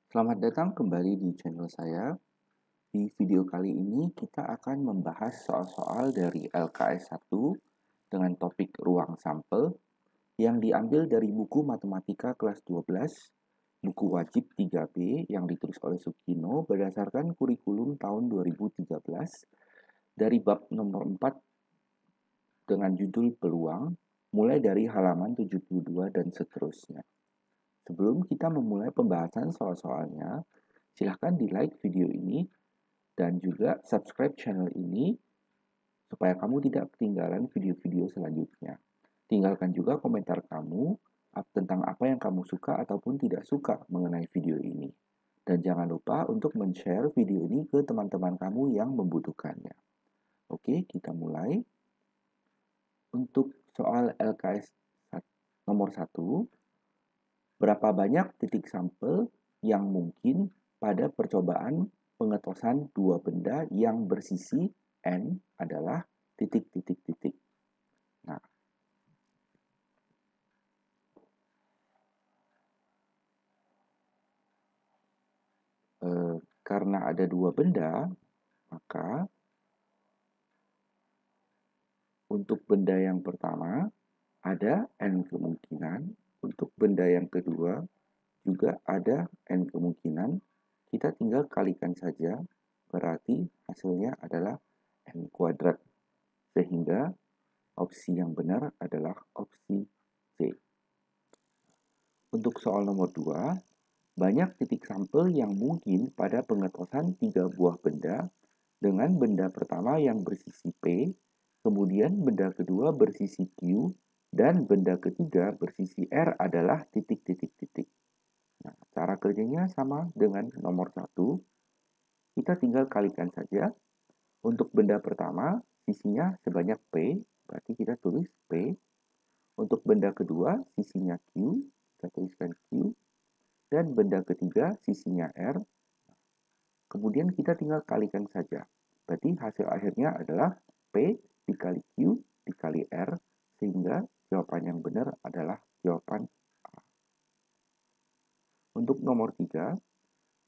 Selamat datang kembali di channel saya. Di video kali ini kita akan membahas soal-soal dari LKS 1 dengan topik ruang sampel yang diambil dari buku Matematika kelas 12, buku wajib 3B yang ditulis oleh Sukino berdasarkan kurikulum tahun 2013 dari bab nomor 4 dengan judul peluang, mulai dari halaman 72 dan seterusnya. Sebelum kita memulai pembahasan soal-soalnya, silahkan di-like video ini dan juga subscribe channel ini supaya kamu tidak ketinggalan video-video selanjutnya. Tinggalkan juga komentar kamu tentang apa yang kamu suka ataupun tidak suka mengenai video ini. Dan jangan lupa untuk men-share video ini ke teman-teman kamu yang membutuhkannya. Oke, kita mulai. Untuk soal LKS nomor 1, berapa banyak titik sampel yang mungkin pada percobaan pengetosan dua benda yang bersisi N adalah titik-titik-titik. Nah, karena ada dua benda, maka untuk benda yang pertama ada N kemungkinan, untuk benda yang kedua juga ada N kemungkinan. Kita tinggal kalikan saja, berarti hasilnya adalah N kuadrat. Sehingga opsi yang benar adalah opsi C. Untuk soal nomor 2, banyak titik sampel yang mungkin pada pengetosan 3 buah benda dengan benda pertama yang bersisi P, kemudian benda kedua bersisi Q, dan benda ketiga bersisi R adalah titik-titik-titik. Nah, cara kerjanya sama dengan nomor 1. Kita tinggal kalikan saja. Untuk benda pertama, sisinya sebanyak P, berarti kita tulis P. Untuk benda kedua, sisinya Q, kita tuliskan Q. Dan benda ketiga, sisinya R. Kemudian kita tinggal kalikan saja. Berarti hasil akhirnya adalah P dikali Q dikali R, sehingga jawaban yang benar adalah jawaban A. Untuk nomor 3,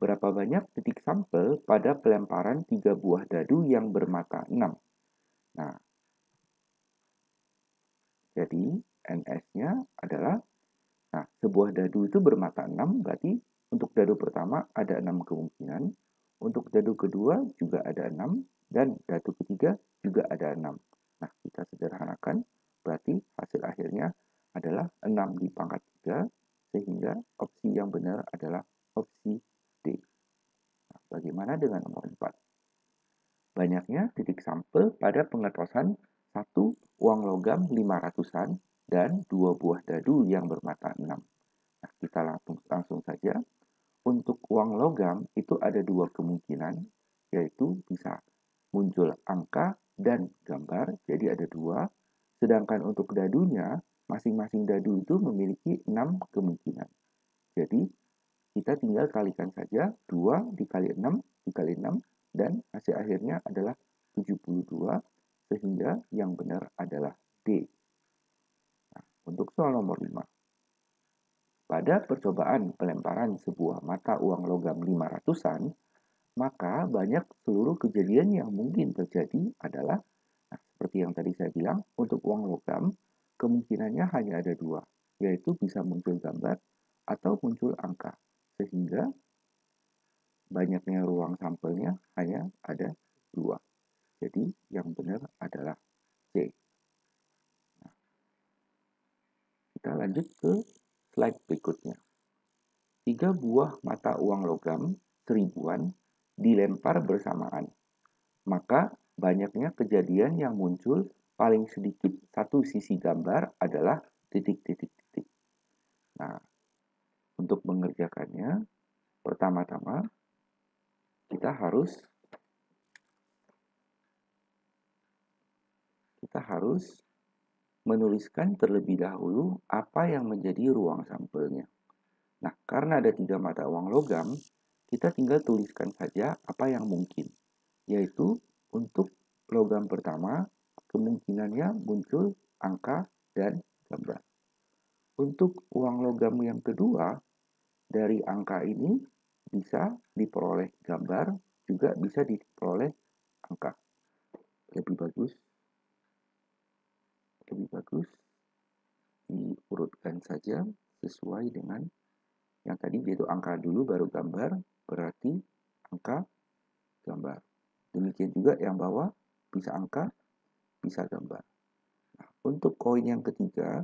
berapa banyak titik sampel pada pelemparan 3 buah dadu yang bermata 6? Nah, jadi NS-nya adalah, sebuah dadu itu bermata 6, berarti untuk dadu pertama ada 6 kemungkinan, untuk dadu kedua juga ada 6, dan dadu ketiga juga ada 6. Nah, kita sederhanakan, berarti hasil akhirnya adalah 6 di pangkat 3, sehingga opsi yang benar adalah opsi D. Nah, bagaimana dengan nomor 4? Banyaknya titik sampel pada pengetosan 1 uang logam 500-an dan 2 buah dadu yang bermata 6. Nah, kita langsung saja. Untuk uang logam itu ada 2 kemungkinan, yaitu bisa muncul angka dan gambar, jadi ada 2. Sedangkan untuk dadunya, masing-masing dadu itu memiliki 6 kemungkinan. Jadi, kita tinggal kalikan saja 2 dikali 6 dikali 6, dan hasil akhirnya adalah 72, sehingga yang benar adalah D. Nah, untuk soal nomor 5. Pada percobaan pelemparan sebuah mata uang logam 500-an, maka banyak seluruh kejadian yang mungkin terjadi adalah, seperti yang tadi saya bilang, untuk uang logam, kemungkinannya hanya ada 2, yaitu bisa muncul gambar atau muncul angka, sehingga banyaknya ruang sampelnya hanya ada 2. Jadi yang benar adalah C. Nah, kita lanjut ke slide berikutnya. 3 buah mata uang logam 1000-an dilempar bersamaan. Maka banyaknya kejadian yang muncul paling sedikit satu sisi gambar adalah titik-titik-titik. Nah, untuk mengerjakannya, pertama-tama kita harus menuliskan terlebih dahulu apa yang menjadi ruang sampelnya. Nah, karena ada 3 mata uang logam, kita tinggal tuliskan saja apa yang mungkin, yaitu untuk logam pertama, kemungkinannya muncul angka dan gambar. Untuk uang logam yang kedua, dari angka ini bisa diperoleh gambar, juga bisa diperoleh angka. Lebih bagus diurutkan saja sesuai dengan yang tadi, yaitu angka dulu baru gambar, berarti angka gambar. Demikian juga yang bawah, bisa angka, bisa gambar. Nah, untuk koin yang ketiga,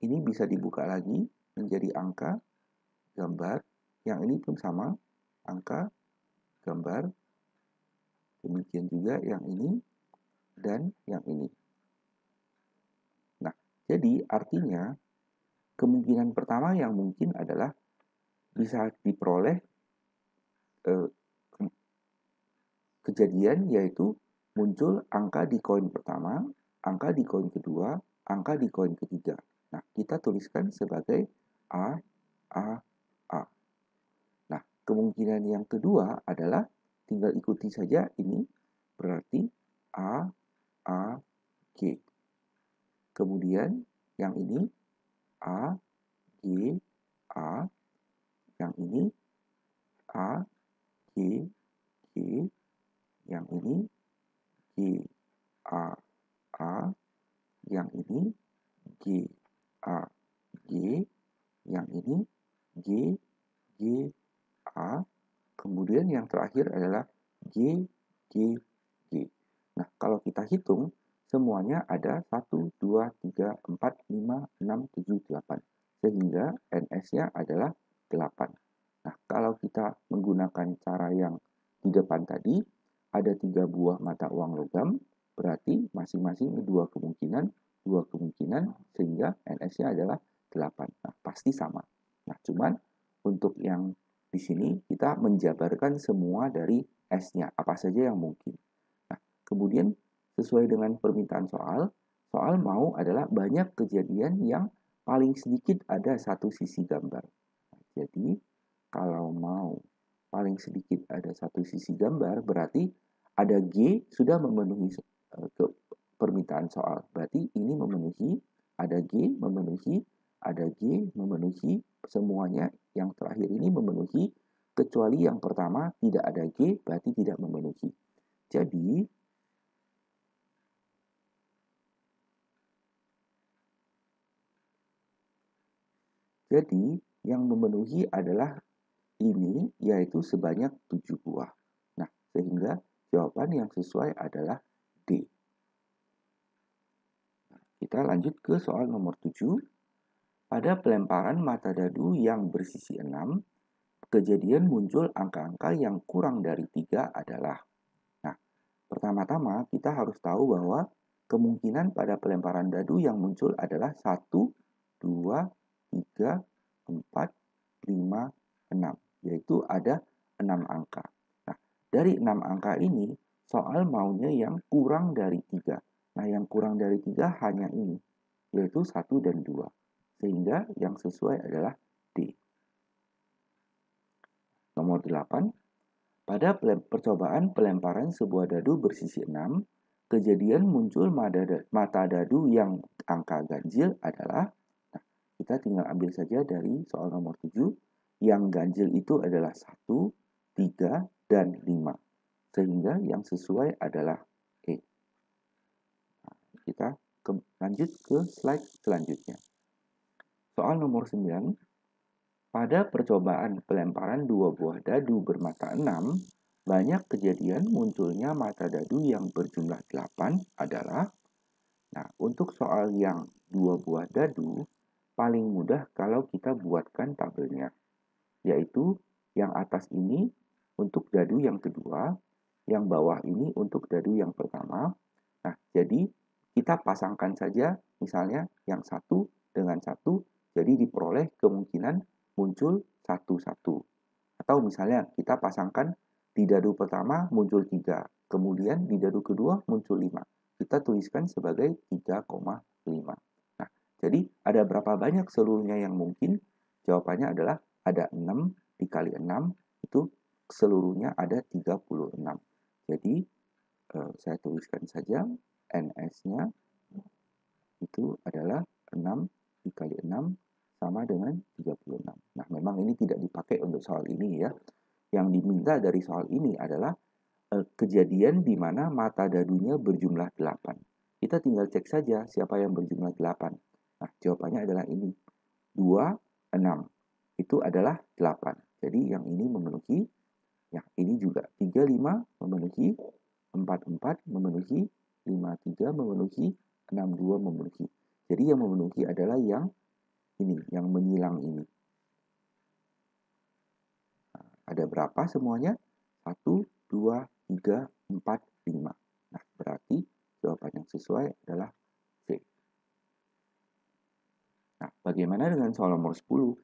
ini bisa dibuka lagi menjadi angka, gambar. Yang ini pun sama, angka, gambar. Demikian juga yang ini dan yang ini. Nah, jadi artinya kemungkinan pertama yang mungkin adalah bisa diperoleh kejadian, yaitu muncul angka di koin pertama, angka di koin kedua, angka di koin ketiga. Nah, kita tuliskan sebagai A, A, A. Nah, kemungkinan yang kedua adalah tinggal ikuti saja ini, berarti A, A, G. Kemudian yang ini A, G, A. Yang ini A, G, G. Yang ini G, A, A. Yang ini G, A, G. Yang ini G, G, A. Kemudian yang terakhir adalah G, G, G. Nah, kalau kita hitung, semuanya ada 1, 2, 3, 4, 5, 6, 7, 8. Sehingga NS-nya adalah 8. Nah, kalau kita menggunakan cara yang di depan tadi, ada 3 buah mata uang logam, berarti masing-masing dua kemungkinan, sehingga NS-nya adalah 8. Nah, pasti sama. Nah, cuman untuk yang di sini kita menjabarkan semua dari S-nya, apa saja yang mungkin. Nah, kemudian sesuai dengan permintaan soal mau adalah banyak kejadian yang paling sedikit ada satu sisi gambar. Nah, jadi, kalau mau paling sedikit ada satu sisi gambar, berarti ada G sudah memenuhi permintaan soal. Berarti ini memenuhi, ada G memenuhi, ada G memenuhi, semuanya yang terakhir ini memenuhi, kecuali yang pertama tidak ada G, berarti tidak memenuhi. Jadi yang memenuhi adalah ini, yaitu sebanyak 7 buah. Nah, sehingga jawaban yang sesuai adalah D. Kita lanjut ke soal nomor 7. Pada pelemparan mata dadu yang bersisi 6, kejadian muncul angka-angka yang kurang dari 3 adalah. Nah, pertama-tama kita harus tahu bahwa kemungkinan pada pelemparan dadu yang muncul adalah 1, 2, 3, 4, 5, 6. Yaitu ada 6 angka. Nah, dari 6 angka ini, soal maunya yang kurang dari 3. Nah, yang kurang dari 3 hanya ini, yaitu 1 dan 2. Sehingga yang sesuai adalah D. Nomor 8. Pada percobaan pelemparan sebuah dadu bersisi 6, kejadian muncul mata dadu yang angka ganjil adalah, nah, kita tinggal ambil saja dari soal nomor 7, yang ganjil itu adalah 1, 3, dan 5. Sehingga yang sesuai adalah E. Nah, kita lanjut ke slide selanjutnya. Soal nomor 9, pada percobaan pelemparan 2 buah dadu bermata 6, banyak kejadian munculnya mata dadu yang berjumlah 8 adalah. Nah, untuk soal yang 2 buah dadu, paling mudah kalau kita buatkan tabelnya. Yaitu yang atas ini untuk dadu yang kedua, yang bawah ini untuk dadu yang pertama. Nah, jadi kita pasangkan saja misalnya yang satu dengan satu, jadi diperoleh kemungkinan muncul 1-1. Atau misalnya kita pasangkan di dadu pertama muncul 3, kemudian di dadu kedua muncul 5. Kita tuliskan sebagai 3,5. Nah, jadi ada berapa banyak seluruhnya yang mungkin? Jawabannya adalah ada 6 dikali 6, itu seluruhnya ada 36. Jadi saya tuliskan saja NS-nya itu adalah 6 dikali 6, sama dengan 36. Nah, memang ini tidak dipakai untuk soal ini ya. Yang diminta dari soal ini adalah kejadian di mana mata dadunya berjumlah 8. Kita tinggal cek saja siapa yang berjumlah 8. Nah, jawabannya adalah ini. 2, 6. Itu adalah 8. Jadi yang ini memenuhi, ya ini juga 3, 5 memenuhi, 4, 4 memenuhi, 5, 3 memenuhi, 6, 2 memenuhi. Jadi yang memenuhi adalah yang ini, yang menyilang ini. Nah, ada berapa semuanya? 1, 2, 3, 4, 5. Nah, berarti jawaban yang sesuai adalah C. Nah, bagaimana dengan soal nomor 10?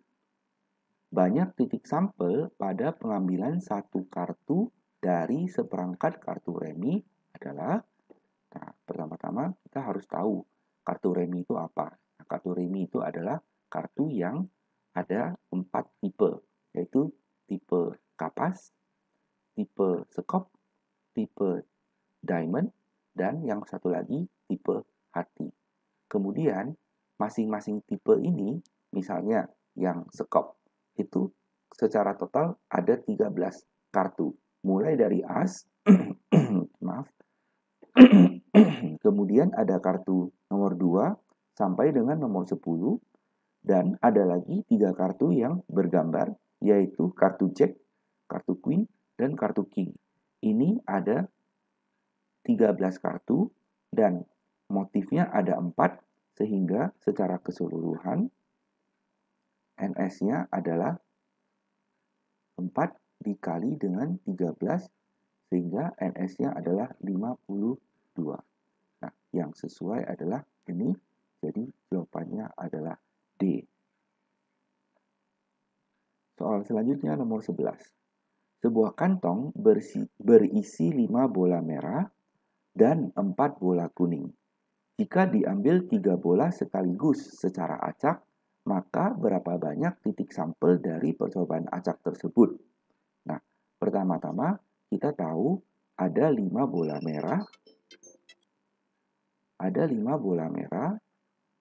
Banyak titik sampel pada pengambilan satu kartu dari seperangkat kartu remi adalah, nah, pertama-tama kita harus tahu kartu remi itu apa. Nah, kartu remi itu adalah kartu yang ada 4 tipe, yaitu tipe kapas, tipe sekop, tipe diamond, dan yang satu lagi tipe hati. Kemudian masing-masing tipe ini, misalnya yang sekop itu secara total ada 13 kartu, mulai dari as maaf. Kemudian ada kartu nomor 2 sampai dengan nomor 10, dan ada lagi 3 kartu yang bergambar, yaitu kartu jack, kartu queen, dan kartu king. Ini ada 13 kartu dan motifnya ada 4, sehingga secara keseluruhan NS-nya adalah 4 dikali dengan 13, sehingga NS-nya adalah 52. Nah, yang sesuai adalah ini, jadi jawabannya adalah D. Soal selanjutnya nomor 11. Sebuah kantong berisi 5 bola merah dan 4 bola kuning. Jika diambil 3 bola sekaligus secara acak, maka berapa banyak titik sampel dari percobaan acak tersebut? Nah, pertama-tama kita tahu ada 5 bola merah,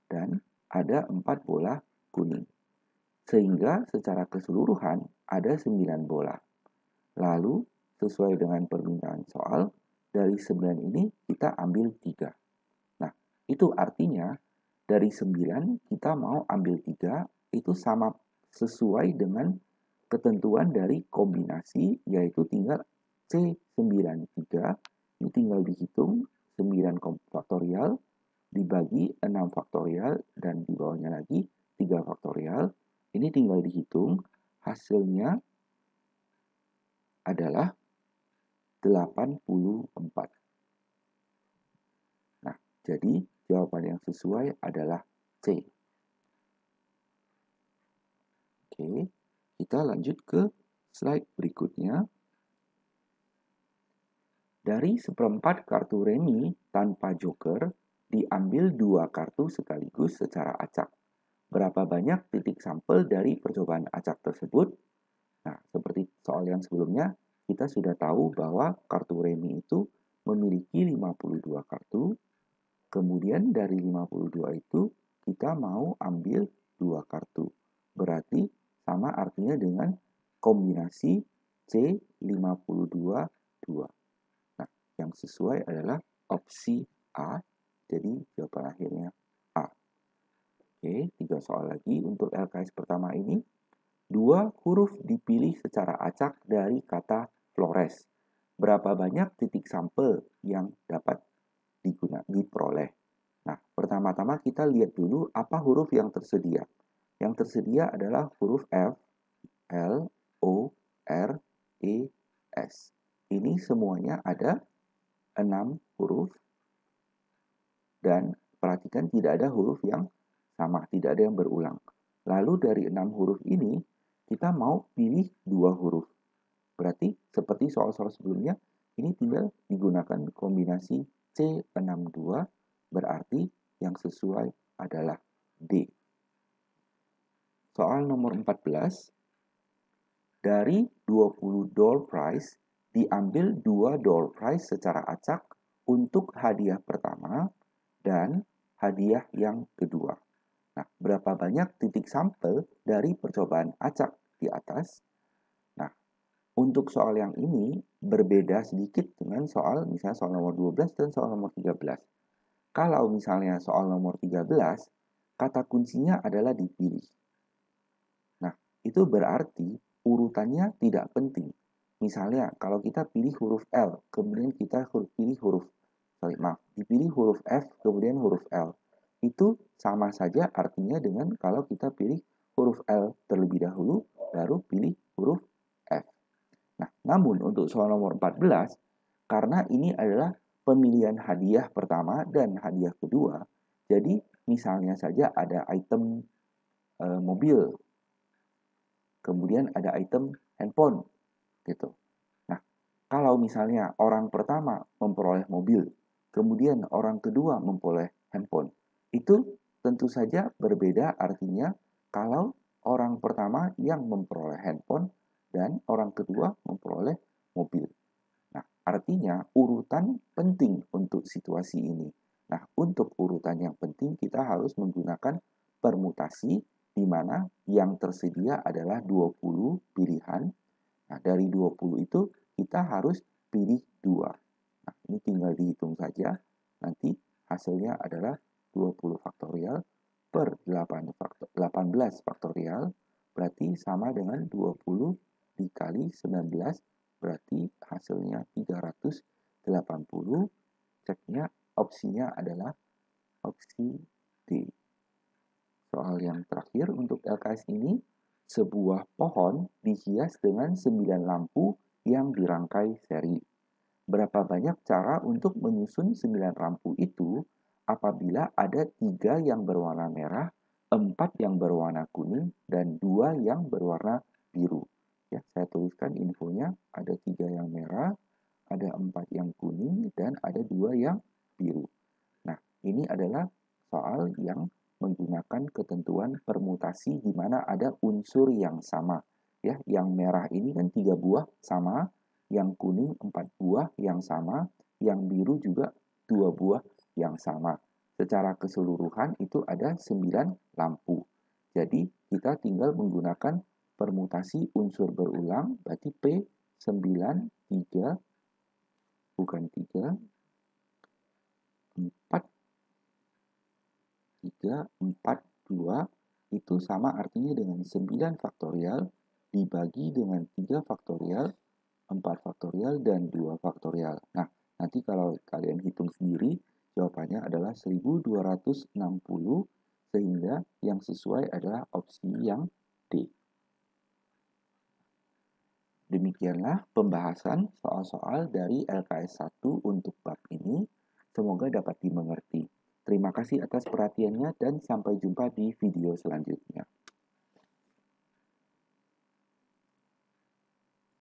dan ada 4 bola kuning. Sehingga secara keseluruhan ada 9 bola. Lalu, sesuai dengan permintaan soal, dari 9 ini kita ambil 3. Nah, itu artinya dari 9 kita mau ambil 3, itu sama sesuai dengan ketentuan dari kombinasi, yaitu tinggal C93, ini tinggal dihitung 9 faktorial dibagi 6 faktorial dan di bawahnya lagi 3 faktorial. Ini tinggal dihitung, hasilnya adalah 84. Nah, jadi jawaban yang sesuai adalah C. Oke, kita lanjut ke slide berikutnya. Dari seperempat kartu remi tanpa joker, diambil 2 kartu sekaligus secara acak. Berapa banyak titik sampel dari percobaan acak tersebut? Nah, seperti soal yang sebelumnya, kita sudah tahu bahwa kartu remi itu memiliki 52 kartu. Kemudian dari 52 itu, kita mau ambil 2 kartu. Berarti sama artinya dengan kombinasi C52-2. Nah, yang sesuai adalah opsi A. Jadi jawaban akhirnya A. Oke, 3 soal lagi untuk LKS pertama ini. 2 huruf dipilih secara acak dari kata Flores. Berapa banyak titik sampel yang dapat diperoleh? Nah, pertama-tama kita lihat dulu apa huruf yang tersedia. Yang tersedia adalah huruf F, L, O, R, E, S. Ini semuanya ada 6 huruf. Dan perhatikan tidak ada huruf yang sama, tidak ada yang berulang. Lalu dari 6 huruf ini, kita mau pilih 2 huruf. Berarti seperti soal-soal sebelumnya, ini tinggal digunakan kombinasi C62, berarti yang sesuai adalah D. Soal nomor 14. Dari 20 door prize, diambil 2 door prize secara acak untuk hadiah pertama dan hadiah yang kedua. Nah, berapa banyak titik sampel dari percobaan acak di atas? Nah, untuk soal yang ini berbeda sedikit dengan soal misalnya soal nomor 12 dan soal nomor 13. Kalau misalnya soal nomor 13, kata kuncinya adalah dipilih. Nah, itu berarti urutannya tidak penting. Misalnya, kalau kita pilih huruf L, kemudian kita pilih dipilih huruf F, kemudian huruf L. Itu sama saja artinya dengan kalau kita pilih huruf L terlebih dahulu, baru pilih huruf F. Nah, namun untuk soal nomor 14, karena ini adalah pemilihan hadiah pertama dan hadiah kedua, jadi misalnya saja ada item mobil, kemudian ada item handphone, gitu. Nah, kalau misalnya orang pertama memperoleh mobil, kemudian orang kedua memperoleh handphone, itu tentu saja berbeda artinya kalau orang pertama yang memperoleh handphone dan orang kedua memperoleh mobil. Nah, artinya urutan penting untuk situasi ini. Nah, untuk urutan yang penting kita harus menggunakan permutasi di mana yang tersedia adalah 20 pilihan. Nah, dari 20 itu kita harus pilih 2. Nah, ini tinggal dihitung saja. Nanti hasilnya adalah 20 faktorial per 18 faktorial berarti sama dengan 20 dikali 19 berarti hasilnya 380. Ceknya opsinya adalah opsi D. Soal yang terakhir untuk LKS ini, sebuah pohon dihias dengan 9 lampu yang dirangkai seri. Berapa banyak cara untuk menyusun 9 lampu itu apabila ada 3 yang berwarna merah, 4 yang berwarna kuning, dan 2 yang berwarna biru. Ya, saya tuliskan infonya, ada 3 yang merah, ada 4 yang kuning, dan ada 2 yang biru. Nah, ini adalah soal yang menggunakan ketentuan permutasi di mana ada unsur yang sama. Ya, yang merah ini kan 3 buah sama, yang kuning 4 buah yang sama, yang biru juga 2 buah yang sama. Secara keseluruhan itu ada 9 lampu. Jadi, kita tinggal menggunakan permutasi unsur berulang, berarti P 9, 3, bukan 3, 4, 3, 4, 2 itu sama artinya dengan 9 faktorial dibagi dengan 3 faktorial, 4 faktorial, dan 2 faktorial. Nah, nanti kalau kalian hitung sendiri, jawabannya adalah 1260 sehingga yang sesuai adalah opsi yang D. Demikianlah pembahasan soal-soal dari LKS 1 untuk bab ini. Semoga dapat dimengerti. Terima kasih atas perhatiannya dan sampai jumpa di video selanjutnya.